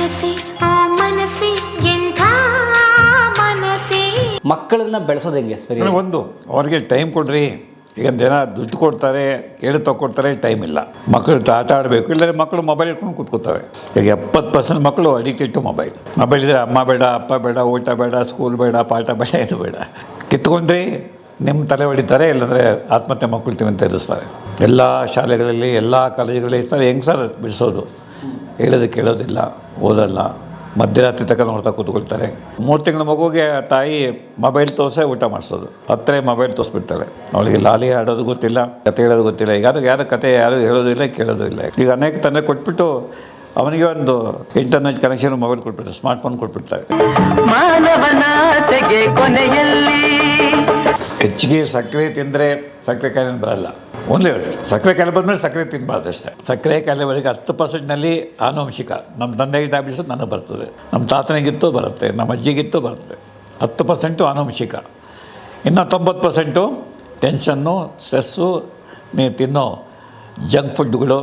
ಮನಸ್ಸೇ ಆ ಮನಸ್ಸೇ ಎಂಥ ಮನಸ್ಸೇ. ಮಕ್ಕಳನ್ನ ಬೆಳೆಸೋದು ಹೆಂಗೆ ಸರಿ? ಒಂದು ಅವ್ರಿಗೆ ಟೈಮ್ ಕೊಡ್ರಿ. ಈಗ ಜನ ದುಡ್ಡು ಕೊಡ್ತಾರೆ, ಕೇಳಿ ತಗೊಡ್ತಾರೆ, ಟೈಮ್ ಇಲ್ಲ. ಮಕ್ಕಳು ಆಟ ಆಡಬೇಕು, ಇಲ್ಲದ್ರೆ ಮಕ್ಕಳು ಮೊಬೈಲ್ ಇಟ್ಕೊಂಡು ಕೂತ್ಕೋತವೆ. ಈಗ 70% ಮಕ್ಕಳು ಅಡಿಕ್ಟೆಡ್ ಟು ಮೊಬೈಲ್. ಮೊಬೈಲ್ ಇದ್ದರೆ ಅಮ್ಮ ಬೇಡ, ಅಪ್ಪ ಬೇಡ, ಊಟ ಬೇಡ, ಸ್ಕೂಲ್ ಬೇಡ, ಪಾಠ ಬೇಡ, ಇದು ಬೇಡ. ಕಿತ್ಕೊಂಡ್ರೆ ನಿಮ್ಮ ತಲೆ ಹೊಡಿತಾರೆ, ಇಲ್ಲಾಂದರೆ ಆತ್ಮಹತ್ಯೆ ಮಕ್ಕಳು ಅಂತ ಎದುರಿಸ್ತಾರೆ. ಎಲ್ಲ ಶಾಲೆಗಳಲ್ಲಿ, ಎಲ್ಲ ಕಾಲೇಜುಗಳಲ್ಲಿ ಇರ್ತಾರೆ. ಹೆಂಗೆ ಸರ್ ಬಿಡಿಸೋದು? ಹೇಳೋದು ಕೇಳೋದಿಲ್ಲ, ಓದಲ್ಲ, ಮಧ್ಯರಾತ್ರಿ ತನಕ ನೋಡ್ತಾ ಕೂತ್ಕೊಳ್ತಾರೆ. 3 ತಿಂಗಳ ಮಗುವಿಗೆ ತಾಯಿ ಮೊಬೈಲ್ ತೋರಿಸೇ ಊಟ ಮಾಡಿಸೋದು. ಹತ್ತಿರ ಮೊಬೈಲ್ ತೋರಿಸ್ಬಿಡ್ತಾಳೆ. ಅವಳಿಗೆ ಲಾಲಿ ಆಡೋದು ಗೊತ್ತಿಲ್ಲ, ಕತೆ ಹೇಳೋದು ಗೊತ್ತಿಲ್ಲ. ಈಗ ಯಾರು ಕತೆ ಯಾರು ಹೇಳೋದು ಇಲ್ಲ, ಕೇಳೋದು ಇಲ್ಲ. ಈಗ ಅನೇಕ ತಂದೆ ಕೊಟ್ಬಿಟ್ಟು ಅವನಿಗೆ ಒಂದು ಇಂಟರ್ನೆಟ್ ಕನೆಕ್ಷನ್ ಮೊಬೈಲ್ ಕೊಟ್ಬಿಡ್ತಾರೆ, ಸ್ಮಾರ್ಟ್ಫೋನ್ ಕೊಟ್ಬಿಡ್ತಾರೆ. ಹೆಚ್ಚಿಗೆ ಸಕ್ಕರೆ ತಿಂದರೆ ಸಕ್ಕರೆ ಕಾಯಿಲೆ ಬರಲ್ಲ. ಒಂದೇ ಸಕ್ಕರೆ ಕಾಯಿಲೆ ಬಂದಮೇಲೆ ಸಕ್ಕರೆ ತಿನ್ನಬಾರ್ದು ಅಷ್ಟೇ. ಸಕ್ಕರೆ ಕಾಯಿಲೆ ಬರೀ 10%ನಲ್ಲಿ ಆನುವಂಶಿಕ. ನಮ್ಮ ತಂದೆಗೆ ಡಯಾಬಿಟಿಸ್ ನನಗೆ ಬರ್ತದೆ, ನಮ್ಮ ತಾತನಿಗಿತ್ತು ಬರುತ್ತೆ, ನಮ್ಮ ಅಜ್ಜಿಗಿತ್ತು ಬರುತ್ತೆ. 10% ಆನುವಂಶಿಕ. ಇನ್ನು 90% ಟೆನ್ಷನ್ನು, ಸ್ಟ್ರೆಸ್ಸು, ನೀವು ತಿನ್ನೋ ಜಂಕ್ ಫುಡ್ಗಳು,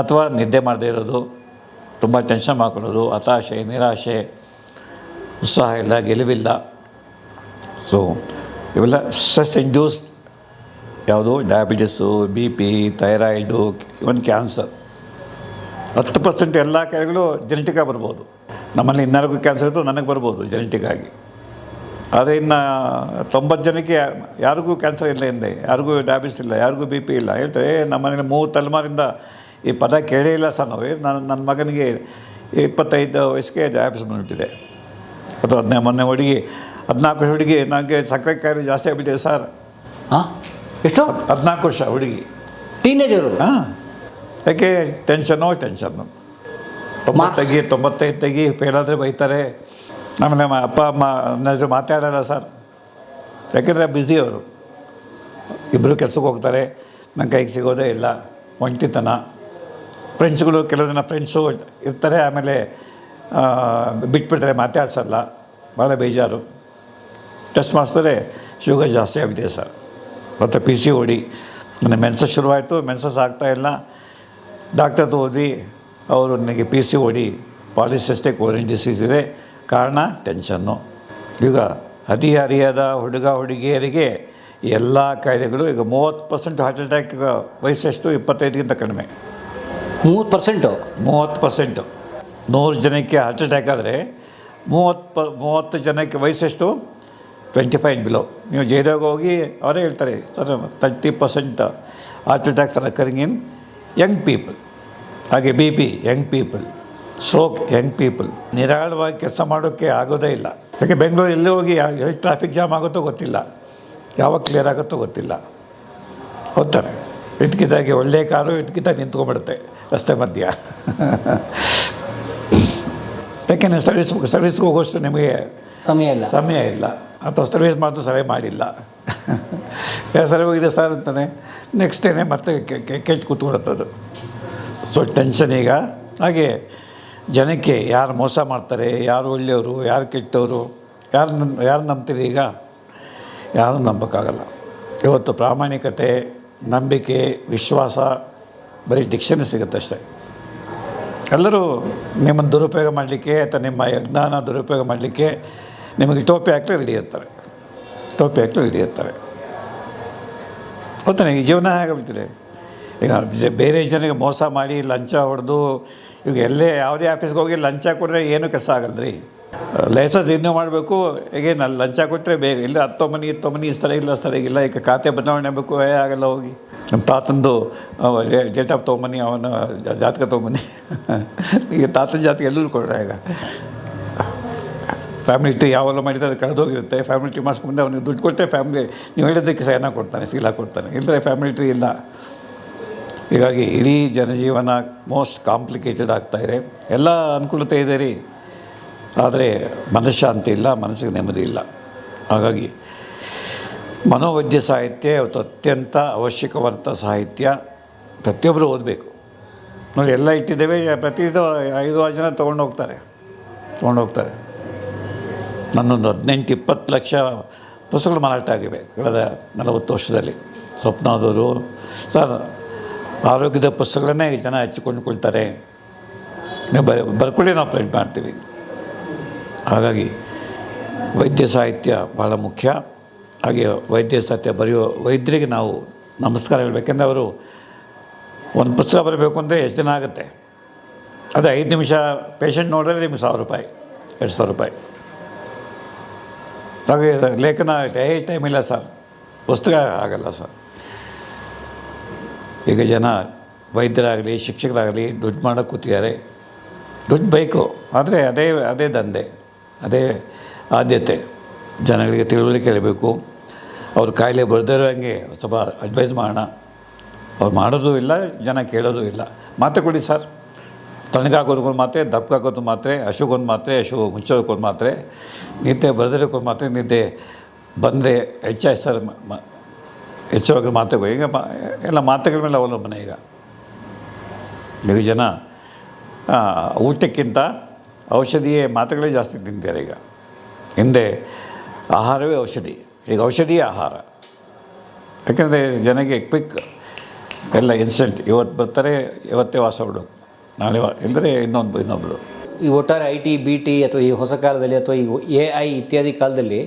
ಅಥವಾ ನಿದ್ದೆ ಮಾಡದೇ ಇರೋದು, ತುಂಬ ಟೆನ್ಷನ್ ಮಾಡ್ಕೊಳ್ಳೋದು, ಹತಾಶೆ, ನಿರಾಶೆ, ಉತ್ಸಾಹ ಇಲ್ಲ, ಗೆಲುವಿಲ್ಲ. ಸೊ ಇವೆಲ್ಲ ಸ್ಟ್ರೆಸ್ ಇಂಡ್ಯೂಸ್ಡ್. ಯಾವುದು ಡಯಾಬಿಟಿಸು, ಬಿ ಪಿ, ಥೈರಾಯ್ಡು, ಇವನ್ ಕ್ಯಾನ್ಸರ್. 10% ಎಲ್ಲ ಕಾಯಿಲೆಗಳು ಜೆನೆಟಿಕಾಗಿ ಬರ್ಬೋದು. ನಮ್ಮಲ್ಲಿ ಇನ್ನಾರಿಗೂ ಕ್ಯಾನ್ಸರ್ ಇತ್ತು, ನನಗೆ ಬರ್ಬೋದು ಜೆನೆಟಿಕ್ಕಾಗಿ. ಆದರೆ ಇನ್ನು 90 ಜನಕ್ಕೆ ಯಾರಿಗೂ ಕ್ಯಾನ್ಸರ್ ಇಲ್ಲ ಹಿಂದೆ, ಯಾರಿಗೂ ಡಯಾಬಿಟಿಸ್ ಇಲ್ಲ, ಯಾರಿಗೂ ಬಿ ಪಿ ಇಲ್ಲ. ಹೇಳ್ತಾರೆ ನಮ್ಮನೇಲಿ 3 ತಲೆಮಾರಿಂದ ಈ ಪದ ಕೇಳೇ ಇಲ್ಲ ಸರ್ ನಾವು. ನನ್ನ ಮಗನಿಗೆ 25 ವಯಸ್ಸಿಗೆ ಡಯಾಬಿಟಿಸ್ ಬಂದುಬಿಟ್ಟಿದೆ. ಅಥವಾ ಮೊನ್ನೆ ಹುಡುಗಿ 14 ವರ್ಷ ಹುಡುಗಿ, ನನಗೆ ಸಕ್ಕರೆ ಕಾಯಿಲೆ ಜಾಸ್ತಿ ಆಗಿಬಿಟ್ಟಿದೆ ಸರ್. ಹಾಂ, ಎಷ್ಟು? 14 ವರ್ಷ ಹುಡುಗಿ, ಟೀನೇಜರು. ಹಾಂ. ಯಾಕೆ? ಟೆನ್ಷನ್ನು. 95 ತೆಗಿ, ಫೇಲಾದರೆ ಬೈತಾರೆ. ಆಮೇಲೆ ನಮ್ಮ ಅಪ್ಪ ಅಮ್ಮ ನನ್ನ ಜೊತೆ ಮಾತಾಡೋಲ್ಲ ಸರ್. ಯಾಕೆಂದರೆ ಬ್ಯುಸಿ ಅವರು. ಇಬ್ಬರು ಕೆಲಸಕ್ಕೆ ಹೋಗ್ತಾರೆ, ನನ್ನ ಕೈಗೆ ಸಿಗೋದೇ ಇಲ್ಲ. ಒಂಟಿತನ. ಫ್ರೆಂಡ್ಸ್ಗಳು, ಕೆಲವು ಜನ ಫ್ರೆಂಡ್ಸು ಇರ್ತಾರೆ, ಆಮೇಲೆ ಬಿಟ್ಬಿಡ್ತಾರೆ, ಮಾತಾಡ್ಸಲ್ಲ. ಭಾಳ ಬೇಜಾರು. ಟೆಸ್ಟ್ ಮಾಡಿಸಿದ್ರೆ ಶುಗರ್ ಜಾಸ್ತಿ ಆಗಿದೆ ಸರ್. ಮತ್ತು PCOD. ನನ್ನ ಮೆನ್ಸಸ್ ಶುರುವಾಯಿತು, ಮೆನ್ಸಸ್ ಆಗ್ತಾಯಿಲ್ಲ. ಡಾಕ್ಟರ್ ಹೋದ್ವಿ, ಅವರು ನನಗೆ PCOD, ಪಾಲಿಸಿಸ್ಟಿಕ್ ಓವರಿಯನ್ ಡಿಸೀಸ್ ಇದೆ. ಕಾರಣ ಟೆನ್ಷನ್ನು. ಈಗ ಹದಿಹರಿಯದ ಹುಡುಗ ಹುಡುಗಿಯರಿಗೆ ಎಲ್ಲ ಕಾಯಿಲೆಗಳು. ಈಗ 30% ಹಾರ್ಟ್ ಅಟ್ಯಾಕ್ ವಯಸ್ಸೆಷ್ಟು? 25ಗಿಂತ ಕಡಿಮೆ. 30%? 30%. 100 ಜನಕ್ಕೆ ಹಾರ್ಟ್ ಅಟ್ಯಾಕ್ ಆದರೆ 30 ಜನಕ್ಕೆ ವಯಸ್ಸೆಷ್ಟು? 25 ಆ್ಯಂಡ್ ಬಿಲೋ. ನೀವು ಜೈದಾಗ ಹೋಗಿ ಅವರೇ ಹೇಳ್ತಾರೆ sir, 30% heart attacks are occurring in young people. ಹಾಗೆ B P young people, stroke young people. ನಿರಾಳವಾಗಿ ಕೆಲಸ ಮಾಡೋಕ್ಕೆ ಆಗೋದೇ ಇಲ್ಲ. ಯಾಕೆ ಬೆಂಗಳೂರು ಎಲ್ಲೇ ಹೋಗಿ ಎಷ್ಟು ಟ್ರಾಫಿಕ್ ಜಾಮ್ ಆಗುತ್ತೋ ಗೊತ್ತಿಲ್ಲ, ಯಾವಾಗ ಕ್ಲಿಯರ್ ಆಗುತ್ತೋ ಗೊತ್ತಿಲ್ಲ. ಹೋಗ್ತಾರೆ ಇಟ್ಕಿದ್ದಾಗೆ, ಒಳ್ಳೆಯ ಕಾರು ಇಟ್ಕಿದ್ದಾಗ ನಿಂತ್ಕೊಂಡ್ಬಿಡುತ್ತೆ ರಸ್ತೆ ಮಧ್ಯ. ಯಾಕೆಂದರೆ ಸರ್ವಿಸ್ಗೆ ಹೋಗೋಷ್ಟು ನಿಮಗೆ ಸಮಯ ಇಲ್ಲ. ಅಥವಾ ಸರ್ವಿಸ್ ಮಾಡೋದು ಸರಿಯಾಗಿ ಮಾಡಿಲ್ಲ. ಸರಿ ಹೋಗಿದೆ ಸರ್ ಅಂತಾನೆ, ನೆಕ್ಸ್ಟ್ ಡೇನೇ ಮತ್ತೆ ಕೆಟ್ಟು ಕೂತ್ಕೊಡುತ್ತದು. So tension. ಈಗ ಹಾಗೆ ಜನಕ್ಕೆ ಯಾರು ಮೋಸ ಮಾಡ್ತಾರೆ, ಯಾರು ಒಳ್ಳೆಯವರು, ಯಾರು ಕೆಟ್ಟವರು, ಯಾರು ನಂಬ್ತೀರಿ? ಈಗ ಯಾರೂ ನಂಬೋಕ್ಕಾಗಲ್ಲ. ಇವತ್ತು ಪ್ರಾಮಾಣಿಕತೆ, ನಂಬಿಕೆ, ವಿಶ್ವಾಸ ಬರೀ ಡಿಕ್ಷನರಿ ಸಿಗುತ್ತೆ ಅಷ್ಟೇ. ಎಲ್ಲರೂ ನಿಮ್ಮನ್ನು ದುರುಪಯೋಗ ಮಾಡಲಿಕ್ಕೆ ಅಥವಾ ನಿಮ್ಮ ಜ್ಞಾನ ದುರುಪಯೋಗ ಮಾಡಲಿಕ್ಕೆ ನಿಮಗೆ ಟೋಪಿ ಹಾಕಿ ರೆಡಿ ಇರ್ತಾರೆ. ಗೊತ್ತಾನೆ ಈ ಜೀವನ ಹೇಗಾಗ್ಬಿಟ್ಟಿದೆ. ಈಗ ಬೇರೆ ಜನರಿಗೆ ಮೋಸ ಮಾಡಿ ಲಂಚ ಹೊಡೆದು, ಈಗ ಯಾವುದೇ ಆಫೀಸ್ಗೆ ಹೋಗಿ ಲಂಚ ಕೊಟ್ಟರೆ ಏನೂ ಕೆಲಸ ಆಗಲ್ರಿ. ಲೈಸೆನ್ಸ್ ರಿನ್ಯೂ ಮಾಡಬೇಕು, ಹೇಗೆ ನಾನು ಲಂಚ ಕೊಟ್ಟರೆ ಬೇಗ ಇಲ್ಲ, ಹತ್ತೊಮ್ಮನಿ ಇಲ್ಲ ಸರಿಗಿಲ್ಲ. ಈಗ ಖಾತೆ ಬದಲಾವಣೆ ಆಗಬೇಕು, ಆಗಲ್ಲ. ಹೋಗಿ ನಮ್ಮ ತಾತಂದು ಡೇಟ್ ಆಫ್ ತೊಗೊಂಬನ್ನಿ, ಅವನ ಜಾತಕ ತೊಗೊಂಬನ್ನಿ. ಈಗ ತಾತನ ಜಾತಕ ಎಲ್ಲರೂ ಕೊಡ್ರೆ. ಈಗ ಫ್ಯಾಮಿಲಿ ಟ್ರೀ ಯಾವೆಲ್ಲ ಮಾಡಿದರೆ ಅದು ಕಳೆದೋಗಿರುತ್ತೆ. ಫ್ಯಾಮಿಲಿ ಟ್ರೀ ಮಾಡಿಸ್ಕೊಂಡೆ ಅವನಿಗೆ ದುಡ್ಡು ಕೊಟ್ಟರೆ ಫ್ಯಾಮಿಲಿ ನೀವು ಹೇಳಿದ್ದಕ್ಕೆ ಸೈನ ಕೊಡ್ತಾನೆ, ಸೀಲ ಕೊಡ್ತಾನೆ. ಇಲ್ಲದೆ ಫ್ಯಾಮಿಲಿ ಟ್ರೀ ಇಲ್ಲ. ಹೀಗಾಗಿ ಇಡೀ ಜನಜೀವನ ಮೋಸ್ಟ್ ಕಾಂಪ್ಲಿಕೇಟೆಡ್ ಆಗ್ತಾಯಿದೆ. ಎಲ್ಲ ಅನುಕೂಲತೆ ಇದೆ ರೀ, ಆದರೆ ಮನಃಶಾಂತಿ ಇಲ್ಲ, ಮನಸ್ಸಿಗೆ ನೆಮ್ಮದಿ ಇಲ್ಲ. ಹಾಗಾಗಿ ಮನೋವೈದ್ಯ ಸಾಹಿತ್ಯ ಇವತ್ತು ಅತ್ಯಂತ ಅವಶ್ಯಕವಾದಂಥ ಸಾಹಿತ್ಯ. ಪ್ರತಿಯೊಬ್ಬರು ಓದಬೇಕು. ನೋಡಿ, ಎಲ್ಲ ಇಟ್ಟಿದ್ದೇವೆ, ಪ್ರತಿದಿನ 5-6 ಜನ ತೊಗೊಂಡು ಹೋಗ್ತಾರೆ. ನನ್ನೊಂದು 18-20 ಲಕ್ಷ ಪುಸ್ತಕಗಳು ಮಾರಾಟ ಆಗಿವೆ ಕಳೆದ 40 ವರ್ಷದಲ್ಲಿ. ಸ್ವಪ್ನದವರು ಸರ್, ಆರೋಗ್ಯದ ಪುಸ್ತಕಗಳನ್ನೇ ಜನ ಹಚ್ಚಿಕೊಂಡ್ಕೊಳ್ತಾರೆ. ನೀವು ಬರ್ಕೊಳ್ಳಿ, ನಾವು ಪ್ರಿಂಟ್ ಮಾಡ್ತೀವಿ. ಹಾಗಾಗಿ ವೈದ್ಯ ಸಾಹಿತ್ಯ ಭಾಳ ಮುಖ್ಯ. ಹಾಗೆ ವೈದ್ಯ ಸಾಹಿತ್ಯ ಬರೆಯೋ ವೈದ್ಯರಿಗೆ ನಾವು ನಮಸ್ಕಾರ ಹೇಳಬೇಕೆಂದ್ರೆ ಅವರು ಒಂದು ಪುಸ್ತಕ ಬರಬೇಕು ಅಂದರೆ ಎಷ್ಟು ದಿನ ಆಗುತ್ತೆ. ಅದೇ 5 ನಿಮಿಷ ಪೇಷಂಟ್ ನೋಡಿದ್ರೆ ನಿಮ್ಗೆ ₹1,000 ₹2,000. ಹಾಗೆ ಲೇಖನ ಟೈಮ್ ಇಲ್ಲ ಸರ್, ಪುಸ್ತಕ ಆಗಲ್ಲ ಸರ್. ಈಗ ಜನ ವೈದ್ಯರಾಗಲಿ ಶಿಕ್ಷಕರಾಗಲಿ ದುಡ್ಡು ಮಾಡೋಕ್ಕೆ ಕೂತಿದ್ದಾರೆ. ದುಡ್ಡು ಬೇಕು, ಆದರೆ ಅದೇ ದಂಧೆ, ಅದೇ ಆದ್ಯತೆ. ಜನಗಳಿಗೆ ತಿಳುವಳಿಕೆ ಹೇಳಬೇಕು. ಅವ್ರ ಕಾಯಿಲೆ ಬರ್ದಿರೋ ಹಂಗೆ ಸ್ವಲ್ಪ ಅಡ್ವೈಸ್ ಮಾಡೋಣ. ಅವ್ರು ಮಾಡೋದು ಇಲ್ಲ, ಜನ ಕೇಳೋದು ಇಲ್ಲ. ಮಾತ್ರೆ ಕೊಡಿ ಸರ್, ತಣ್ಣಗಾಕೋದಕ್ಕೊಂದು ಮಾತ್ರೆ, ದಪ್ಪಗಾಕೋದು ಮಾತ್ರೆ, ಹಸುಗೊಂದು ಮಾತ್ರೆ, ಹಸು ಮುಚ್ಚೋದಕ್ಕೊಂದು ಮಾತ್ರೆ, ನಿದ್ದೆ ಬರ್ದಿರೋಕ್ಕೊಂದು ಮಾತ್ರೆ, ನಿದ್ದೆ ಬಂದರೆ ಹೆಚ್ಚಾಯ್ತು ಸರ್, ಹೆಚ್ಚುವಾಗ ಮಾತ್ರೆಗಳು. ಈಗ ಎಲ್ಲ ಮಾತ್ರೆಗಳ ಮೇಲೆ ಅವಲಂಬನೆ. ಈಗ ಜನ ಊಟಕ್ಕಿಂತ ಔಷಧಿಯೇ ಮಾತ್ರೆಗಳೇ ಜಾಸ್ತಿ ತಿಂತಾರೆ. ಈಗ ಹಿಂದೆ ಆಹಾರವೇ ಔಷಧಿ, ಈಗ ಔಷಧಿಯೇ ಆಹಾರ. ಯಾಕೆಂದರೆ ಜನಗೆ ಕ್ವಿಕ್, ಎಲ್ಲ ಇನ್ಸ್ಟೆಂಟ್. ಇವತ್ತು ಬರ್ತಾರೆ, ಇವತ್ತೇ ವಾಸ ಬಿಡು, ನಾಳೆ ಇಲ್ಲದ್ರೆ ಇನ್ನೊಬ್ಬರು. ಈ ಒಟ್ಟಾರೆ IT, BT ಅಥವಾ ಈ ಹೊಸ ಕಾಲದಲ್ಲಿ ಅಥವಾ ಈ AI ಇತ್ಯಾದಿ ಕಾಲದಲ್ಲಿ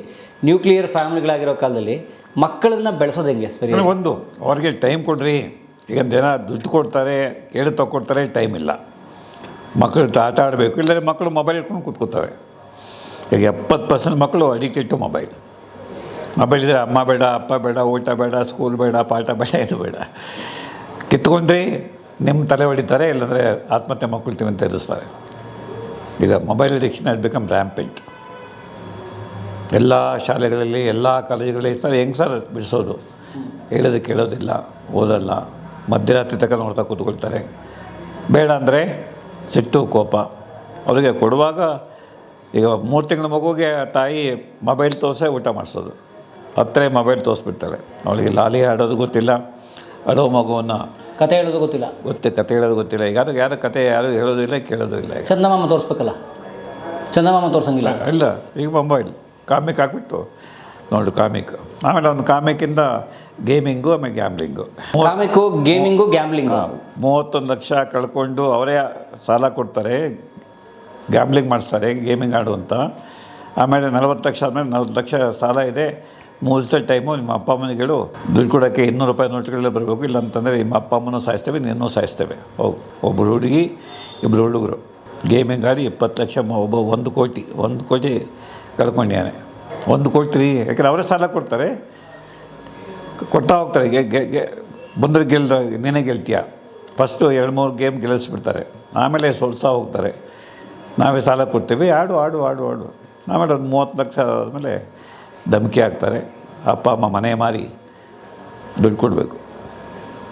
ನ್ಯೂಕ್ಲಿಯರ್ ಫ್ಯಾಮಿಲಿಗಳಾಗಿರೋ ಕಾಲದಲ್ಲಿ ಮಕ್ಕಳನ್ನ ಬೆಳೆಸೋದು ಹೆಂಗೆ ಸರಿ? ಒಂದು ಅವ್ರಿಗೆ ಟೈಮ್ ಕೊಡ್ರಿ. ಈಗ ಜನ ದುಡ್ಡು ಕೊಡ್ತಾರೆ, ಕೇಳಿ ತಗೊಡ್ತಾರೆ, ಟೈಮ್ ಇಲ್ಲ. ಮಕ್ಕಳು ಆಟ ಆಡಬೇಕು, ಇಲ್ಲದ್ರೆ ಮಕ್ಕಳು ಮೊಬೈಲ್ ಇಟ್ಕೊಂಡು ಕೂತ್ಕೋತವೆ. ಈಗ 70% ಮಕ್ಕಳು ಅಡಿಕ್ಟೆಡ್ ಟು ಮೊಬೈಲ್ ಇದ್ದರೆ ಅಮ್ಮ ಬೇಡ, ಅಪ್ಪ ಬೇಡ, ಊಟ ಬೇಡ, ಸ್ಕೂಲ್ ಬೇಡ, ಪಾಠ ಬೇಡ, ಇದು ಬೇಡ. ಕಿತ್ಕೊಂಡ್ರೆ ನಿಮ್ಮ ತಲೆ ಹೊಡಿತಾರೆ, ಇಲ್ಲಾಂದರೆ ಆತ್ಮಹತ್ಯೆ ಮಕ್ಕಳು ಅಂತ ಎದುರಿಸ್ತಾರೆ. ಈಗ mobile addiction has become rampant. ಎಲ್ಲ ಶಾಲೆಗಳಲ್ಲಿ, ಎಲ್ಲ ಕಾಲೇಜುಗಳಲ್ಲಿ ಸರ್ ಹೆಂಗೆ ಸರ್ ಬಿಡಿಸೋದು? ಹೇಳೋದು ಕೇಳೋದಿಲ್ಲ, ಓದಲ್ಲ, ಮಧ್ಯರಾತ್ರಿ ತನಕ ನೋಡ್ತಾ ಕೂತ್ಕೊಳ್ತಾರೆ. ಬೇಡ ಅಂದರೆ ಸಿಟ್ಟು, ಕೋಪ. ಅವರಿಗೆ ಕೊಡುವಾಗ ಈಗ 3 ತಿಂಗಳ ಮಗುವಿಗೆ ತಾಯಿ ಮೊಬೈಲ್ ತೋರಿಸೇ ಊಟ ಮಾಡಿಸೋದು. ಹತ್ತಿರ ಮೊಬೈಲ್ ತೋರಿಸ್ಬಿಡ್ತಾಳೆ. ಅವಳಿಗೆ ಲಾಲಿ ಆಡೋದು ಗೊತ್ತಿಲ್ಲ, ಆಡೋ ಮಗುವನ್ನು ಕತೆ ಹೇಳೋದು ಗೊತ್ತಿಲ್ಲ, ಕತೆ ಹೇಳೋದು ಗೊತ್ತಿಲ್ಲ. ಈಗ ಯಾರು ಕತೆ ಯಾರು ಹೇಳೋದು ಇಲ್ಲ, ಕೇಳೋದು ಇಲ್ಲ. ಚಂದಮಾಮ ತೋರಿಸ್ಬೇಕಲ್ಲ, ಚಂದಮಾಮ ತೋರಿಸಂಗಿಲ್ಲ. ಇಲ್ಲ, ಈಗ ಮೊಬೈಲ್ ಕಾಮಿಕ್ ಹಾಕ್ಬಿಟ್ಟು ನೋಡು ಕಾಮಿಕ್. ಆಮೇಲೆ ಒಂದು ಕಾಮಿಕ್ಕಿಂದ ಗೇಮಿಂಗು, ಆಮೇಲೆ ಗ್ಯಾಮ್ಲಿಂಗು. Gaming, gambling. 31 ಲಕ್ಷ ಕಳ್ಕೊಂಡು ಅವರೇ ಸಾಲ ಕೊಡ್ತಾರೆ, ಗ್ಯಾಮ್ಲಿಂಗ್ ಮಾಡಿಸ್ತಾರೆ, ಗೇಮಿಂಗ್ ಆಡು ಅಂತ. ಆಮೇಲೆ 40 ಲಕ್ಷ ಆದಮೇಲೆ 40 ಲಕ್ಷ ಸಾಲ ಇದೆ, ಮುಗಿಸೋ ಟೈಮು ನಿಮ್ಮ ಅಪ್ಪ ಅಮ್ಮನಿಗಳು ದುಡ್ಡು ಕೊಡೋಕ್ಕೆ ₹200 ನೋಟ್ಗಳೇ ಬರಬೇಕು, ಇಲ್ಲ ಅಂತಂದರೆ ನಿಮ್ಮ ಅಪ್ಪ ಅಮ್ಮನೂ ಸಾಯಿಸ್ತೇವೆ, ನಿನ್ನೂ ಸಾಯಿಸ್ತೇವೆ. ಒಬ್ಬರು ಹುಡುಗಿ, ಇಬ್ಬರು ಹುಡುಗರು ಗೇಮಿಂಗ್ ಆಡಿ 20 ಲಕ್ಷ, ಒಬ್ಬ 1 ಕೋಟಿ ಕಳ್ಕೊಂಡಿದ್ದಾನೆ. 1 ಕೋಟಿ ರೀ, ಯಾಕಂದ್ರೆ ಅವರೇ ಸಾಲ ಕೊಡ್ತಾರೆ, ಕೊಡ್ತಾ ಹೋಗ್ತಾರೆ. ಬಂದರೆ ನೀನೇ ಗೆಲ್ತೀಯ. ಫಸ್ಟು 2-3 ಗೇಮ್ ಗೆಲ್ಲಿಸ್ಬಿಡ್ತಾರೆ, ಆಮೇಲೆ ಸೋಲ್ಸಾ ಹೋಗ್ತಾರೆ. ನಾವೇ ಸಾಲ ಕೊಡ್ತೀವಿ, ಆಡು. ಆಮೇಲೆ ಒಂದು 30 ಲಕ್ಷ ಆದಮೇಲೆ ಧಮಕಿ ಹಾಕ್ತಾರೆ. ಅಪ್ಪ ಅಮ್ಮ ಮನೆ ಮಾರಿ ದುಡ್ಡು ಕೊಡಬೇಕು.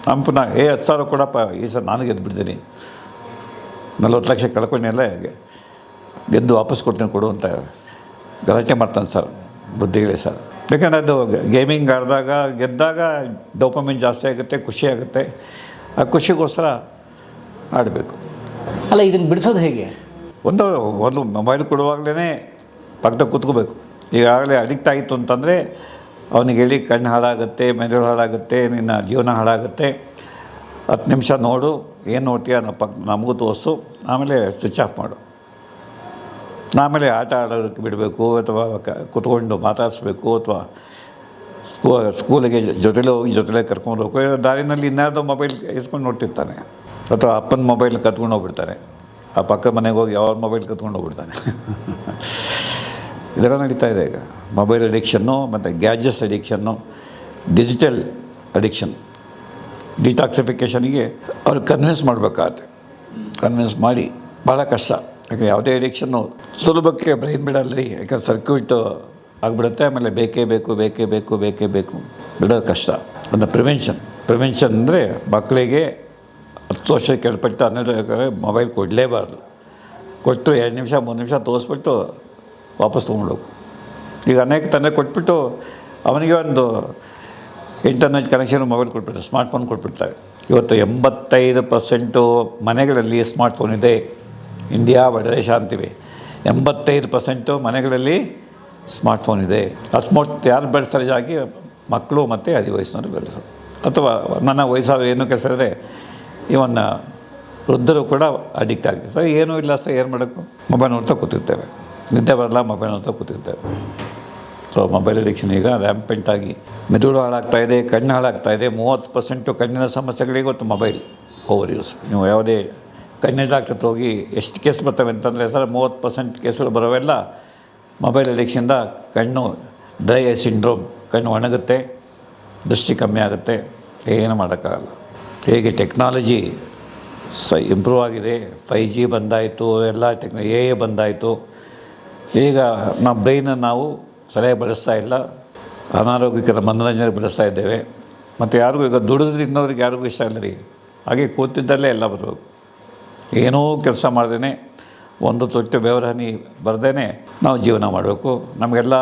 ನಮ್ಮ ಪುನಃ 10,000 ಕೊಡಪ್ಪ, ಈ ಸಲ ನಾನು ಗೆದ್ದುಬಿಡ್ತೀನಿ, 40 ಲಕ್ಷ ಕಳ್ಕೊಂಡೆಲ್ಲ ಗೆದ್ದು ವಾಪಸ್ ಕೊಡ್ತೀನಿ ಕೊಡು ಅಂತ ಗಲಾಟೆ ಮಾಡ್ತಾನೆ ಸರ್. ಬುದ್ಧಿಗಳೇ ಸರ್. ಯಾಕಂದರೆ ಅದು ಗೇಮಿಂಗ್ ಆಡಿದಾಗ ಗೆದ್ದಾಗ ಡೋಪಮಿನ್ ಜಾಸ್ತಿ ಆಗುತ್ತೆ, ಖುಷಿ ಆಗುತ್ತೆ. ಆ ಖುಷಿಗೋಸ್ಕರ ಆಡಬೇಕು. ಅಲ್ಲ, ಇದನ್ನು ಬಿಡಿಸೋದು ಹೇಗೆ? ಒಂದು ಮೊಬೈಲ್ ಕೊಡುವಾಗಲೇ ಪಕ್ಕದಾಗ ಕೂತ್ಕೋಬೇಕು. ಈಗಾಗಲೇ ಅಡಿಕ್ಟ್ ಆಯಿತು ಅಂತಂದರೆ ಅವನಿಗೆ ಹೇಳಿ ಕಣ್ಣು ಹಾಳಾಗುತ್ತೆ, ಮೆದುಳು ಹಾಳಾಗುತ್ತೆ, ನಿನ್ನ ಜೀವನ ಹಾಳಾಗುತ್ತೆ. 10 ನಿಮಿಷ ನೋಡು, ಏನು ನೋಡ್ತೀಯ ನಮಗೂ ತೋರಿಸು, ಆಮೇಲೆ ಸ್ವಿಚ್ ಆಫ್ ಮಾಡು. ಆಮೇಲೆ ಆಟ ಆಡೋದಕ್ಕೆ ಬಿಡಬೇಕು, ಅಥವಾ ಕೂತ್ಕೊಂಡು ಮಾತಾಡಿಸ್ಬೇಕು, ಅಥವಾ ಸ್ಕೂಲಿಗೆ ಜೊತೆಲೇ ಕರ್ಕೊಂಡು ಹೋಗ್ಬೇಕು. ದಾರಿನಲ್ಲಿ ಇನ್ಯಾರ್ದೋ ಮೊಬೈಲ್ ಇಸ್ಕೊಂಡು ನೋಡ್ತಿರ್ತಾನೆ, ಅಥವಾ ಅಪ್ಪನ ಮೊಬೈಲ್ ಕತ್ಕೊಂಡು ಹೋಗ್ಬಿಡ್ತಾನೆ. ಆ ಪಕ್ಕ ಮನೆಗೆ ಹೋಗಿ ಅವ್ರ ಮೊಬೈಲ್ ಕತ್ಕೊಂಡು ಹೋಗ್ಬಿಡ್ತಾನೆ. ಇದೆಲ್ಲ ನಡೀತಾ ಇದೆ ಈಗ. ಮೊಬೈಲ್ ಅಡಿಕ್ಷನ್ನು ಮತ್ತು ಗ್ಯಾಜೆಟ್ಸ್ ಅಡಿಕ್ಷನ್ನು, ಡಿಜಿಟಲ್ ಅಡಿಕ್ಷನ್. ಡಿಟಾಕ್ಸಿಫಿಕೇಷನಿಗೆ ಅವ್ರಿಗೆ ಕನ್ವಿನ್ಸ್ ಮಾಡಬೇಕಾಗತ್ತೆ. ಕನ್ವಿನ್ಸ್ ಮಾಡಿ ಭಾಳ ಕಷ್ಟ. ಯಾಕೆ ಯಾವುದೇ ಅಡಿಕ್ಷನ್ನು ಸುಲಭಕ್ಕೆ ಬ್ರೈನ್ ಬಿಡಲ್ರಿ. ಯಾಕಂದ್ರೆ ಸರ್ಕ್ಯೂಟ್ ಆಗಿಬಿಡುತ್ತೆ. ಆಮೇಲೆ ಬೇಕೇ ಬೇಕು ಬಿಡೋದು ಕಷ್ಟ. ಒಂದು ಪ್ರಿವೆನ್ಷನ್ ಅಂದರೆ ಮಕ್ಕಳಿಗೆ 10 ವರ್ಷ ಕೆಳಪಟ್ಟು 12 ಮೊಬೈಲ್ ಕೊಡಲೇಬಾರ್ದು. ಕೊಟ್ಟು 2 ನಿಮಿಷ 3 ನಿಮಿಷ ತೋರಿಸ್ಬಿಟ್ಟು ವಾಪಸ್ ತೊಗೊಂಡೋಗು. ಈಗ ಅನೇಕ ತಂದೆ ಕೊಟ್ಬಿಟ್ಟು ಅವನಿಗೆ ಒಂದು ಇಂಟರ್ನೆಟ್ ಕನೆಕ್ಷನ್ ಮೊಬೈಲ್ ಕೊಟ್ಬಿಡ್ತಾರೆ, ಸ್ಮಾರ್ಟ್ಫೋನ್ ಕೊಟ್ಬಿಡ್ತಾರೆ. ಇವತ್ತು 85% ಮನೆಗಳಲ್ಲಿ ಸ್ಮಾರ್ಟ್ಫೋನ್ ಇದೆ. ಇಂಡಿಯಾ ಬಡದೇಶ ಅಂತೀವಿ. 85% ಮನೆಗಳಲ್ಲಿ ಸ್ಮಾರ್ಟ್ಫೋನ್ ಇದೆ. ಆ ಸ್ಮಾರ್ಟ್ ಯಾರು ಬೆಳೆಸ್ತಾರೆ? ಜಾಗಿ ಮಕ್ಕಳು ಮತ್ತು 10 ವಯಸ್ಸಿನವರು ಬೆಳೆಸೋದು. ಅಥವಾ ನನ್ನ ವಯಸ್ಸಾದ್ರು ಏನು ಕೆಲಸ ಇದ್ದರೆ ಇವನ್ನ ವೃದ್ಧರು ಕೂಡ ಅಡಿಕ್ಟ್ ಆಗಿದೆ. ಸರ್ ಏನೂ ಇಲ್ಲ ಸರ್, ಏನು ಮಾಡೋಕ್ಕೂ ಮೊಬೈಲ್ ನೋಡ್ತಾ ಕೂತಿರ್ತೇವೆ, ನಿದ್ದೆ ಬರಲ್ಲ, ಮೊಬೈಲ್ ನೋಡ್ತಾ ಕೂತಿರ್ತೇವೆ. ಸೊ ಮೊಬೈಲ್ ಅಡಿಕ್ಷನ್ ಈಗ ರ್ಯಾಂಪೆಂಟ್ ಆಗಿ ಮೆದುಳು ಹಾಳಾಗ್ತಾಯಿದೆ, ಕಣ್ಣು ಹಾಳಾಗ್ತಾಯಿದೆ. 30% ಕಣ್ಣಿನ ಸಮಸ್ಯೆಗಳಿಗೆ ಇವತ್ತು ಮೊಬೈಲ್ ಓವರ್ ಯೂಸ್. ನೀವು ಯಾವುದೇ ಕಣ್ಣಿನ ಡಾಕ್ಟರ್ ಹೋಗಿ ಎಷ್ಟು ಕೇಸ್ ಬರ್ತವೆ ಅಂತಂದರೆ ಸರ್ 30% ಕೇಸ್ಗಳು ಬರೋವೆಲ್ಲ ಮೊಬೈಲ್ ಅಡಿಕ್ಷನ್ದ ಕಣ್ಣು ಡ್ರೈ ಐ ಸಿಂಡ್ರೋಮ್, ಕಣ್ಣು ಒಣಗುತ್ತೆ, ದೃಷ್ಟಿ ಕಮ್ಮಿ ಆಗುತ್ತೆ, ಏನು ಮಾಡೋಕ್ಕಾಗಲ್ಲ. ಹೇಗೆ ಟೆಕ್ನಾಲಜಿ ಇಂಪ್ರೂವ್ ಆಗಿದೆ, 5G ಬಂದಾಯಿತು, ಎಲ್ಲ ಎ ಬಂದಾಯಿತು. ಈಗ ನಮ್ಮ ಬ್ರೈನನ್ನು ನಾವು ಸರಿಯಾಗಿ ಬಳಸ್ತಾ ಇಲ್ಲ, ಅನಾರೋಗ್ಯಕರ ಮನೋರಂಜನೆ ಬಳಸ್ತಾ ಇದ್ದೇವೆ. ಮತ್ತು ಯಾರಿಗೂ ಈಗ ದುಡಿದು ತಿನ್ನೋರಿಗೆ ಯಾರಿಗೂ ಇಷ್ಟ ಇಲ್ಲ ರೀ. ಹಾಗೆ ಕೂತಿದ್ದಲ್ಲೇ ಎಲ್ಲ ಬರಬೇಕು, ಏನೂ ಕೆಲಸ ಮಾಡ್ದೇ, ಒಂದು ತೊಟ್ಟು ಬೆವರ ಹನಿ ಬರ್ದೇ ನಾವು ಜೀವನ ಮಾಡಬೇಕು. ನಮಗೆಲ್ಲ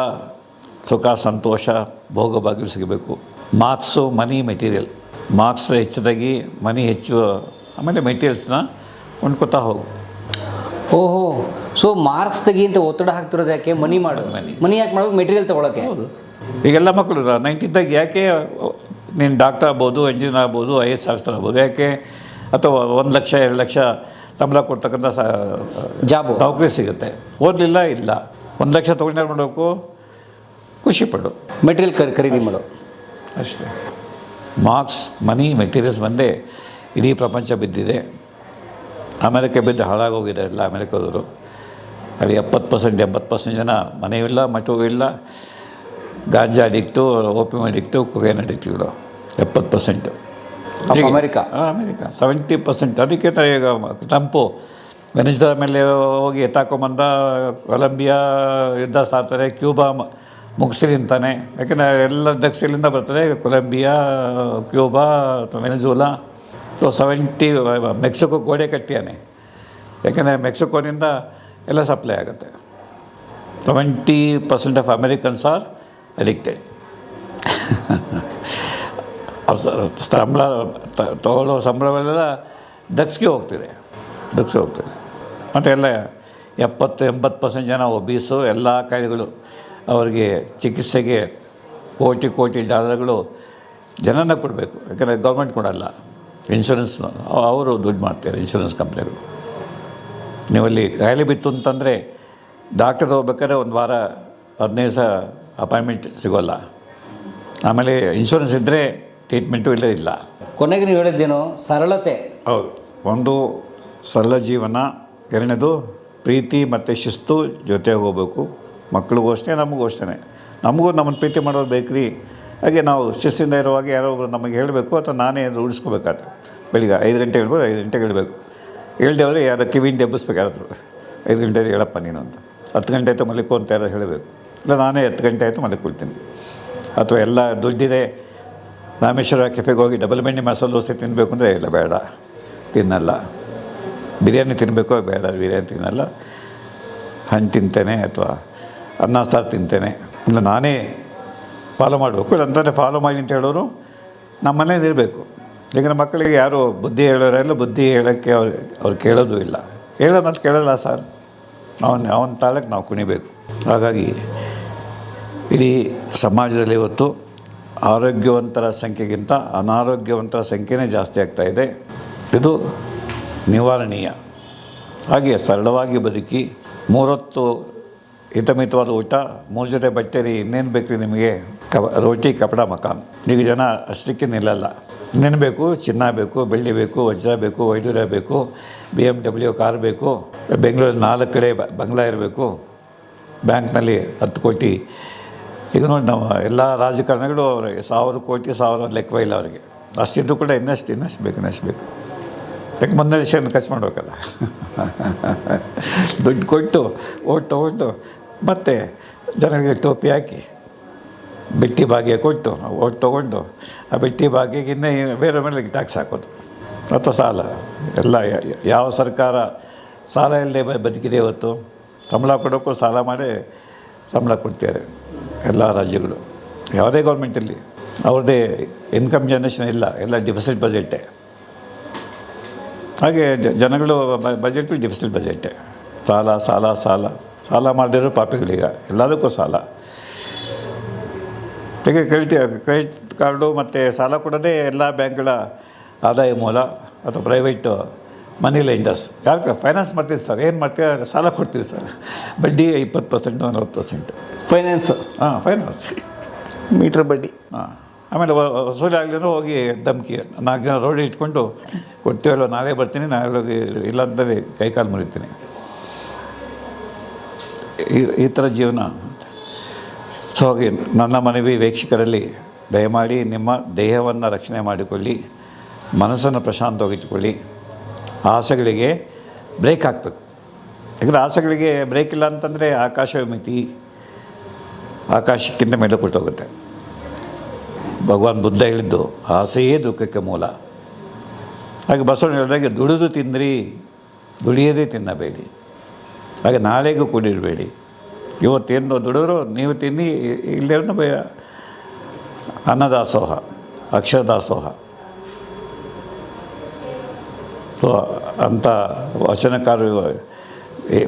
ಸುಖ ಸಂತೋಷ ಭೋಗಭಾಗ್ಯಗಳು ಸಿಗಬೇಕು. ಮಾರ್ಕ್ಸು, ಮನಿ, ಮೆಟೀರಿಯಲ್. ಮಾರ್ಕ್ಸ್ ಹೆಚ್ಚದಾಗಿ ಮನಿ ಹೆಚ್ಚು, ಆಮೇಲೆ ಮೆಟೀರಿಯಲ್ಸ್ನ ಕೊಂಡ್ಕೊತಾ ಹೋಗು. ಓಹೋ, ಸೊ ಮಾರ್ಕ್ಸ್ ತೆಗಿ ಅಂತ ಒತ್ತಡ ಹಾಕ್ತಿರೋದು ಯಾಕೆ? ಮನಿ ಮಾಡೋದು, ಮನಿ ಯಾಕೆ ಮಾಡಬೇಕು? ಮೆಟೀರಿಯಲ್ ತೊಗೊಳಕ್ಕೆ. ಹೌದು, ಈಗೆಲ್ಲ ಮಕ್ಕಳು 90 ಯಾಕೆ ನೀನು ಡಾಕ್ಟರ್ ಆಗ್ಬೋದು, ಇಂಜಿನಿಯರ್ ಆಗ್ಬೋದು, IAS ಆಫೀಸರ್ ಆಗ್ಬೋದು, ಯಾಕೆ? ಅಥವಾ 1 ಲಕ್ಷ 2 ಲಕ್ಷ ಸಂಬಳ ಕೊಡ್ತಕ್ಕಂಥ ಜಾಬು ನೌಕರಿ ಸಿಗುತ್ತೆ. ಓದಲಿಲ್ಲ, ಇಲ್ಲ. 1 ಲಕ್ಷ ತೊಗೊಂಡು ಮಾಡಬೇಕು, ಖುಷಿಪಡು, ಮೆಟೀರಿಯಲ್ ಖರೀದಿ ಮಾಡು ಅಷ್ಟೇ. ಮಾರ್ಕ್ಸ್, ಮನಿ, ಮೆಟೀರಿಯಲ್ಸ್ ಬಂದೇ ಇಡೀ ಪ್ರಪಂಚ ಬಿದ್ದಿದೆ. ಅಮೆರಿಕ ಬಿದ್ದು ಹಾಳಾಗೋಗಿದೆ ಎಲ್ಲ ಅಮೆರಿಕದವರು. ಅಲ್ಲಿ 70% 80% ಜನ ಮನೆಯೂ ಇಲ್ಲ, ಮಠವೂ ಇಲ್ಲ, ಗಾಂಜಾ ಅಡಿಕ್ಟು, ಓಪಿಯಂ ಅಡಿಕ್ಟು, ಕೊಕೇನ್ ಅಡಿಕ್ಟುಗಳು 70%. ಅಮೆರಿಕ 70%. ಅದಕ್ಕೆ ಈಗ ಟ್ರಂಪು ವೆನಿಜುಲಾ ಮೇಲೆ ಹೋಗಿ ಎತ್ತಾಕೊಂಬಂದ, ಕೊಲಂಬಿಯಾ ಯುದ್ಧ ಸಾರ್ತಾರೆ, ಕ್ಯೂಬಾ ಮುಗಿಸ್ರಿ ಅಂತಾನೆ. ಯಾಕೆಂದರೆ ಎಲ್ಲ ಡ್ರಗ್ಸಿಲಿಂದ ಬರ್ತದೆ, ಕೊಲಂಬಿಯಾ, ಕ್ಯೂಬಾ ಅಥವಾ ವೆನಿಜುಲಾ. ಸೊ 70 ಮೆಕ್ಸಿಕೋ ಗೋಡೆ ಕಟ್ಟಿಯಾನೆ, ಯಾಕೆಂದರೆ ಮೆಕ್ಸಿಕೋನಿಂದ ಎಲ್ಲ ಸಪ್ಲೈ ಆಗುತ್ತೆ. 70% ಆಫ್ ಅಮೆರಿಕನ್ಸ್ ಆರ್ ಅಡಿಕ್ಟೆಡ್. ಸಂಬಳ ತಗೊಳ್ಳೋ ಸಂಬಳವೆಲ್ಲ ಡ್ರಗ್ಸ್ಗೆ ಹೋಗ್ತಿದೆ. ಮತ್ತು ಎಲ್ಲ 70-80% ಜನ ಒಬೀಸು, ಎಲ್ಲ ಕಾಯಿಲೆಗಳು ಅವರಿಗೆ ಚಿಕಿತ್ಸೆಗೆ ಕೋಟಿ ಡಾಲರ್ಗಳು ಜನನ ಕೊಡಬೇಕು. ಯಾಕಂದರೆ ಗೌರ್ಮೆಂಟ್ ಕೊಡಲ್ಲ, ಇನ್ಶೂರೆನ್ಸ್ ಅವರು ದುಡ್ಡು ಮಾಡ್ತಾರೆ, ಇನ್ಶೂರೆನ್ಸ್ ಕಂಪ್ನಿಗಳು. ನೀವಲ್ಲಿ ಕಾಯಿಲೆ ಬಿತ್ತು ಅಂತಂದರೆ ಡಾಕ್ಟರ್ ಹೋಗ್ಬೇಕಾದ್ರೆ 1 ವಾರ 15 ದಿವಸ ಅಪಾಯಿಂಟ್ಮೆಂಟ್ ಸಿಗೋಲ್ಲ. ಆಮೇಲೆ ಇನ್ಶೂರೆನ್ಸ್ ಇದ್ದರೆ ಟ್ರೀಟ್ಮೆಂಟು ಇಲ್ಲ. ಕೊನೆಗೆ ನೀವು ಹೇಳಿದ್ದೇನು? ಸರಳತೆ. ಹೌದು, ಒಂದು ಸರಳ ಜೀವನ, ಎರಡನೇದು ಪ್ರೀತಿ ಮತ್ತು ಶಿಸ್ತು ಜೊತೆಗೆ ಹೋಗಬೇಕು. ಮಕ್ಕಳಿಗೂ ಅಷ್ಟೇ, ನಮಗೂ ಅಷ್ಟೇ. ನಮಗೂ ನಮ್ಮನ್ನು ಪ್ರೀತಿ ಮಾಡೋದು ಬೇಕ್ರಿ. ಹಾಗೆ ನಾವು ಶಿಸ್ತಿಂದ ಇರುವಾಗ ಯಾರೋ ಒಬ್ಬರು ನಮಗೆ ಹೇಳಬೇಕು, ಅಥವಾ ನಾನೇ ರೂಢಿಸ್ಕೋಬೇಕಾದ್ರೆ ಬೆಳಿಗ್ಗೆ 5 ಗಂಟೆ ಹೇಳ್ಬೋದು, 5 ಗಂಟೆಗೆ ಹೇಳಬೇಕು. ಹೇಳ್ದೆ ಹೋದರೆ ಯಾರೋ ಕಿವಿಯಿಂದ ಎಬ್ಬಿಸ್ಬೇಕಾದ್ರು, 5 ಗಂಟೆ ಹೇಳಪ್ಪ ನೀನು ಅಂತ. 10 ಗಂಟೆ ಆಯಿತು ಮಲಿಕು ಅಂತ ಯಾರೋ ಹೇಳಬೇಕು. ಇಲ್ಲ, ನಾನೇ 10 ಗಂಟೆ ಆಯಿತು ಮಲಿಕೊಳ್ತೀನಿ. ಅಥವಾ ಎಲ್ಲ ದುಡ್ಡಿದೆ, ರಾಮೇಶ್ವರ ಕೆಫೆಗೆ ಹೋಗಿ ಡಬಲ್ ಬೆಣ್ಣೆ ಮಸಾಲೆ ದೋಸೆ ತಿನ್ನಬೇಕು ಅಂದರೆ ಇಲ್ಲ, ಬೇಡ, ತಿನ್ನಲ್ಲ. ಬಿರಿಯಾನಿ ತಿನ್ನಬೇಕು, ಬೇಡ, ಬಿರಿಯಾನಿ ತಿನ್ನಲ್ಲ. ಹಣ್ಣು ತಿಂತೇನೆ ಅಥವಾ ಅನ್ನ ಸಾರು ತಿಂತೇನೆ. ಇಲ್ಲ, ನಾನೇ ಫಾಲೋ ಮಾಡಬೇಕು. ಇಲ್ಲಂತಂದರೆ ಫಾಲೋ ಮಾಡಿ ಅಂತ ಹೇಳೋರು ನಮ್ಮ ಮನೇಲಿ ಇರಬೇಕು. ಈಗ ನಮ್ಮ ಮಕ್ಕಳಿಗೆ ಯಾರು ಬುದ್ಧಿ ಹೇಳೋರೆಲ್ಲ ಬುದ್ಧಿ ಹೇಳೋಕ್ಕೆ ಅವ್ರು ಕೇಳೋದು ಇಲ್ಲ. ಹೇಳೋದು ಕೇಳಲ್ಲ ಸರ್, ಅವನ ತಾಳಕ್ಕೆ ನಾವು ಕುಣಿಬೇಕು. ಹಾಗಾಗಿ ಇಡೀ ಸಮಾಜದಲ್ಲಿ ಇವತ್ತು ಆರೋಗ್ಯವಂತರ ಸಂಖ್ಯೆಗಿಂತ ಅನಾರೋಗ್ಯವಂತರ ಸಂಖ್ಯೆನೇ ಜಾಸ್ತಿ ಆಗ್ತಾಯಿದೆ. ಇದು ನಿವಾರಣೀಯ. ಹಾಗೆ ಸರಳವಾಗಿ ಬದುಕಿ, 3 ಹೊತ್ತು ಹಿತಮಿತವಾದ ಊಟ, 3 ಜೊತೆ ಬಟ್ಟೆ ರೀ, ಇನ್ನೇನು ಬೇಕು ರೀ ನಿಮಗೆ? ರೋಟಿ ಕಪಡ ಮಕಾನ್. ಈಗ ಜನ ಅಷ್ಟಕ್ಕೆ ನಿಲ್ಲಲ್ಲ. ಇನ್ನೇನು ಬೇಕು? ಚಿನ್ನ ಬೇಕು, ಬೆಳ್ಳಿ ಬೇಕು, ವಜ್ರ ಬೇಕು, ವೈಡೂರ್ಯ ಬೇಕು, BMW ಕಾರ್ ಬೇಕು, ಬೆಂಗಳೂರಲ್ಲಿ 4 ಕಡೆ ಬಂಗ್ಲಾ ಇರಬೇಕು, ಬ್ಯಾಂಕ್ನಲ್ಲಿ 10 ಕೋಟಿ. ಈಗ ನೋಡಿ, ನಾವು ಎಲ್ಲ ರಾಜಕಾರಣಿಗಳು ಅವ್ರಿಗೆ 1000 ಕೋಟಿ 1000 ಲೆಕ್ಕವೇ ಇಲ್ಲ ಅವರಿಗೆ. ಅಷ್ಟಿದ್ದು ಕೂಡ ಇನ್ನಷ್ಟು ಬೇಕು. ಯಾಕೆ ಮುಂದೆ ವಿಷಯನ ಖರ್ಚು ಮಾಡಬೇಕಲ್ಲ. ದುಡ್ಡು ಕೊಟ್ಟು ಓಟ್ ತೊಗೊಂಡು ಮತ್ತು ಜನರಿಗೆ ಟೋಪಿ ಹಾಕಿ ಬಿಟ್ಟಿ ಭಾಗ್ಯ ಕೊಟ್ಟು ಓಟ್ ತೊಗೊಂಡು ಆ ಬಿಟ್ಟಿ ಭಾಗ್ಯಕ್ಕೆ ಇನ್ನೇ ಬೇರೆ ಮೇಲೆ ಟ್ಯಾಕ್ಸ್ ಹಾಕೋದು ಅಥವಾ ಸಾಲ. ಎಲ್ಲ ಯಾವ ಸರ್ಕಾರ ಸಾಲ ಇಲ್ಲದೆ ಬದುಕಿದೆ ಇವತ್ತು? ಸಂಬಳ ಕೊಡೋಕ್ಕೂ ಸಾಲ ಮಾಡಿ ಸಂಬಳ ಕೊಡ್ತಾರೆ ಎಲ್ಲ ರಾಜ್ಯಗಳು. ಯಾವುದೇ ಗೌರ್ಮೆಂಟಲ್ಲಿ ಅವ್ರದ್ದೇ ಇನ್ಕಮ್ ಜನರೇಷನ್ ಇಲ್ಲ, ಎಲ್ಲ ಡಿಫಿಸಿಟ್ ಬಜೆಟ್ಟೇ. ಹಾಗೆ ಜನಗಳು ಬಜೆಟು ಡಿಫಿಸಿಟ್ ಬಜೆಟ್ಟೇ. ಸಾಲ ಮಾಡದಿರೋ ಪಾಪಿಗಳೀಗ ಎಲ್ಲದಕ್ಕೂ ಸಾಲ. ಈಗ ಕ್ರೆಡಿಟ್ ಕಾರ್ಡು ಮತ್ತು ಸಾಲ ಕೊಡೋದೇ ಎಲ್ಲ ಬ್ಯಾಂಕ್ಗಳ ಆದಾಯ ಮೂಲ ಅಥವಾ ಪ್ರೈವೇಟು ಮನಿ ಲೆಂಡರ್ಸ್. ಯಾಕೆ ಫೈನಾನ್ಸ್ ಮಾಡ್ತೀವಿ ಸರ್, ಏನು ಮಾಡ್ತೀವಿ, ಸಾಲ ಕೊಡ್ತೀವಿ ಸರ್, ಬಡ್ಡಿ 20% 40%. ಫೈನಾನ್ಸ್. ಹಾಂ, ಫೈನಾನ್ಸ್ ಮೀಟ್ರ್ ಬಡ್ಡಿ. ಹಾಂ. ಆಮೇಲೆ ವಸೂಲಿ ಆಗಲಿಲ್ಲ ಹೋಗಿ ಧಮ್ಕಿ, 4 ಜನ ರೋಡ್ ಇಟ್ಕೊಂಡು ಕೊಡ್ತೀವಲ್ಲ, ನಾಳೆ ಬರ್ತೀನಿ, ನಾಳೆ ಹೋಗಿ ಇಲ್ಲ ಅಂತಲೇ ಕೈಕಾಲು ಮುರಿತೀನಿ. ಈ ಥರ ಜೀವನ. ಸೊ ಹಾಗೆ ನನ್ನ ಮನವಿ ವೀಕ್ಷಕರಲ್ಲಿ, ದಯಮಾಡಿ ನಿಮ್ಮ ದೇಹವನ್ನು ರಕ್ಷಣೆ ಮಾಡಿಕೊಳ್ಳಿ, ಮನಸ್ಸನ್ನು ಪ್ರಶಾಂತವಾಗಿಟ್ಟುಕೊಳ್ಳಿ. ಆಸೆಗಳಿಗೆ ಬ್ರೇಕ್ ಹಾಕಬೇಕು. ಯಾಕಂದರೆ ಆಸೆಗಳಿಗೆ ಬ್ರೇಕ್ ಇಲ್ಲ ಅಂತಂದರೆ ಆಕಾಶವೇ ಮಿತಿ, ಆಕಾಶಕ್ಕಿಂತ ಮೇಲೆ ಕೊಟ್ಟೋಗುತ್ತೆ. ಭಗವಾನ್ ಬುದ್ಧ ಹೇಳಿದ್ದು ಆಸೆಯೇ ದುಃಖಕ್ಕೆ ಮೂಲ. ಹಾಗೆ ಬಸವಣ್ಣ ಹೇಳಿದಾಗೆ ದುಡಿದು ತಿಂದ್ರಿ, ದುಡಿಯದೇ ತಿನ್ನಬೇಡಿ. ಹಾಗೆ ನಾಳೆಗೂ ಕೂಡಿರಬೇಡಿ. ಇವತ್ತೇನು ದುಡಿದ್ರು ನೀವು ತಿನ್ನಿ, ಇಲ್ಲೇ ಅನ್ನದಾಸೋಹ, ಅಕ್ಷರದಾಸೋಹ. ಸೊ ಅಂಥ ವಚನಕಾರರು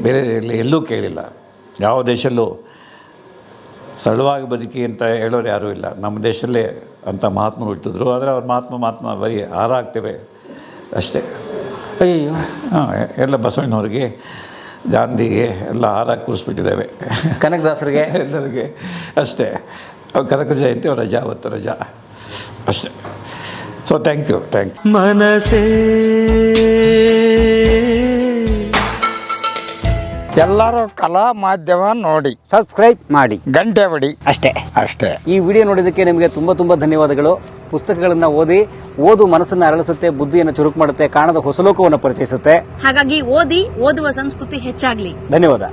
ಬೇರೆ ಎಲ್ಲೂ ಕೇಳಿಲ್ಲ. ಯಾವ ದೇಶಲ್ಲೂ ಸರಳವಾಗಿ ಬದುಕಿ ಅಂತ ಹೇಳೋರು ಯಾರೂ ಇಲ್ಲ. ನಮ್ಮ ದೇಶದಲ್ಲೇ ಅಂಥ ಮಹಾತ್ಮರು ಹುಟ್ಟಿದ್ರು. ಆದರೆ ಅವ್ರ ಮಹಾತ್ಮ ಬರೀ ಹಾರ ಆಗ್ತೇವೆ ಅಷ್ಟೇ. ಅಯ್ಯೋ. ಹಾಂ, ಎಲ್ಲ ಬಸವಣ್ಣವ್ರಿಗೆ, ಗಾಂಧಿಗೆ ಎಲ್ಲ ಹಾರ ಕೂರಿಸ್ಬಿಟ್ಟಿದ್ದೇವೆ. ಕನಕದಾಸರಿಗೆ ಎಲ್ಲರಿಗೆ ಅಷ್ಟೇ. ಕನಕ ಜಯಂತಿ ಅವ್ರ ರಜಾ, ಅವತ್ತು ರಜಾ ಅಷ್ಟೇ. So thank you. ಮನಸೇ ಎಲ್ಲರೂ ಕಲಾ ಮಾಧ್ಯಮ ನೋಡಿ, ಸಬ್ಸ್ಕ್ರೈಬ್ ಮಾಡಿ, ಗಂಟೆ ಹೊಡಿ ಅಷ್ಟೇ. ಈ ವಿಡಿಯೋ ನೋಡಿದ್ದಕ್ಕೆ ನಿಮಗೆ ತುಂಬ ಧನ್ಯವಾದಗಳು. ಪುಸ್ತಕಗಳನ್ನು ಓದು ಮನಸ್ಸನ್ನು ಅರಳಿಸುತ್ತೆ, ಬುದ್ಧಿಯನ್ನು ಚುರುಕು ಮಾಡುತ್ತೆ, ಕಾಣದ ಹೊಸ ಲೋಕವನ್ನು ಪರಿಚಯಿಸುತ್ತೆ. ಹಾಗಾಗಿ ಓದಿ, ಓದುವ ಸಂಸ್ಕೃತಿ ಹೆಚ್ಚಾಗ್ಲಿ. ಧನ್ಯವಾದ.